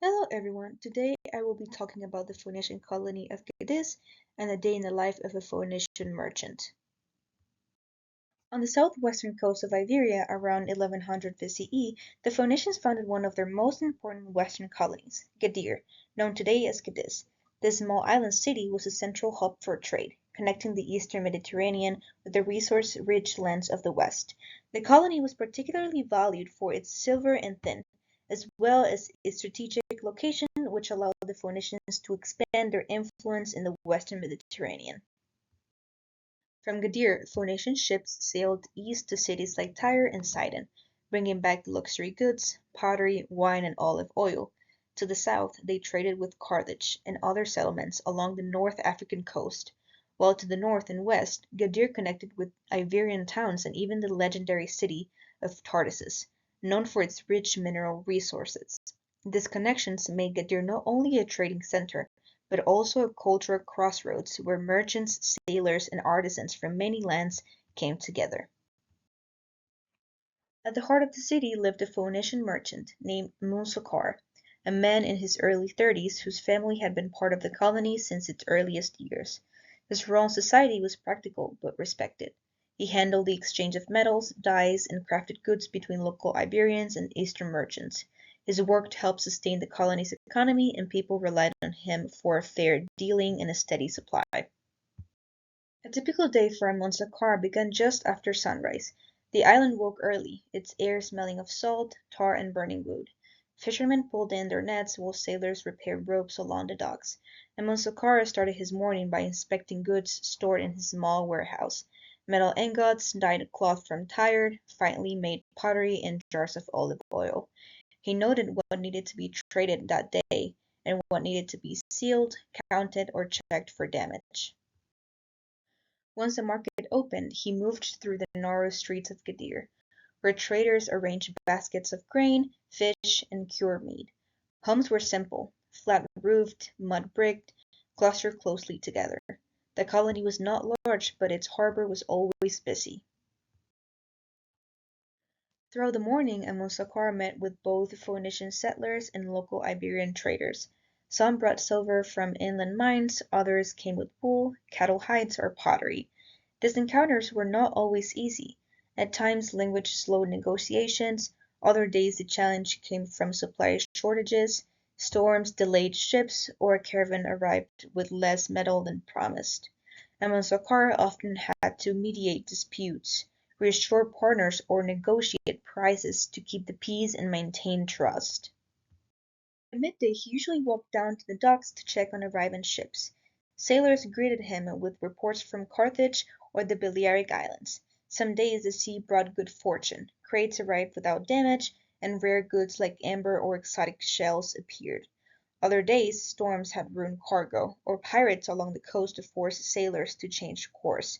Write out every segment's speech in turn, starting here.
Hello everyone, today I will be talking about the Phoenician colony of Cadiz and a day in the life of a Phoenician merchant. On the southwestern coast of Iberia around 1100 BCE, the Phoenicians founded one of their most important western colonies, Gadir, known today as Cadiz. This small island city was a central hub for trade, connecting the eastern Mediterranean with the resource-rich lands of the west. The colony was particularly valued for its silver and tin, as well as its strategic location, which allowed the Phoenicians to expand their influence in the western Mediterranean. From Gadir, Phoenician ships sailed east to cities like Tyre and Sidon, bringing back luxury goods, pottery, wine, and olive oil. To the south, they traded with Carthage and other settlements along the North African coast, while to the north and west, Gadir connected with Iberian towns and even the legendary city of Tartessus, known for its rich mineral resources. These connections made Gadir not only a trading center, but also a cultural crossroads where merchants, sailors, and artisans from many lands came together. At the heart of the city lived a Phoenician merchant named Ammun-Zakar, a man in his early 30s whose family had been part of the colony since its earliest years. His role in society was practical but respected. He handled the exchange of metals, dyes, and crafted goods between local Iberians and Eastern merchants. His work helped sustain the colony's economy, and people relied on him for fair dealing and a steady supply. A typical day for Ammun-Zakar began just after sunrise. The island woke early, its air smelling of salt, tar, and burning wood. Fishermen pulled in their nets while sailors repaired ropes along the docks. Ammun-Zakar started his morning by inspecting goods stored in his small warehouse. Metal ingots, dyed cloth from Tyre, finely made pottery, and jars of olive oil. He noted what needed to be traded that day and what needed to be sealed, counted, or checked for damage. Once the market opened, he moved through the narrow streets of Gadir, where traders arranged baskets of grain, fish, and cured meat. Homes were simple, flat-roofed, mud-bricked, clustered closely together. The colony was not large, but its harbor was always busy. Throughout the morning, Ammun-Zakar met with both Phoenician settlers and local Iberian traders. Some brought silver from inland mines, others came with wool, cattle hides, or pottery. These encounters were not always easy. At times, language slowed negotiations, other days the challenge came from supply shortages, storms delayed ships, or a caravan arrived with less metal than promised. Ammun-Zakar often had to mediate disputes, reassure partners, or negotiate prices to keep the peace and maintain trust. At midday he usually walked down to the docks to check on arriving ships. Sailors greeted him with reports from Carthage or the Balearic Islands. Some days the sea brought good fortune, crates arrived without damage, and rare goods like amber or exotic shells appeared. Other days storms had ruined cargo, or pirates along the coast forced sailors to change course.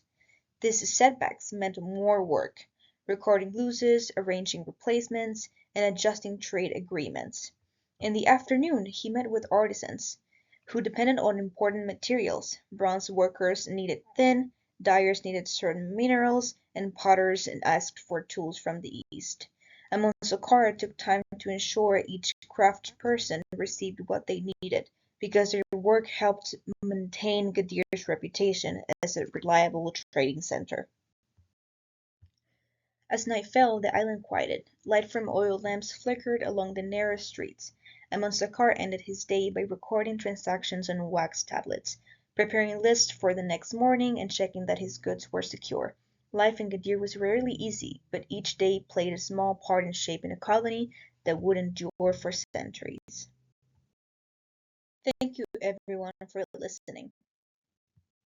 These setbacks meant more work, recording losses, arranging replacements, and adjusting trade agreements. In the afternoon he met with artisans, who depended on important materials. Bronze workers needed tin, dyers needed certain minerals, and potters asked for tools from the East. Amon-Zakar took time to ensure each craftsperson received what they needed, because their work helped maintain Gadir's reputation as a reliable trading center. As night fell, the island quieted. Light from oil lamps flickered along the narrow streets. Amon-Zakar ended his day by recording transactions on wax tablets, preparing lists for the next morning, and checking that his goods were secure. Life in Gadir was rarely easy, but each day played a small part in shaping a colony that would endure for centuries. Thank you everyone for listening.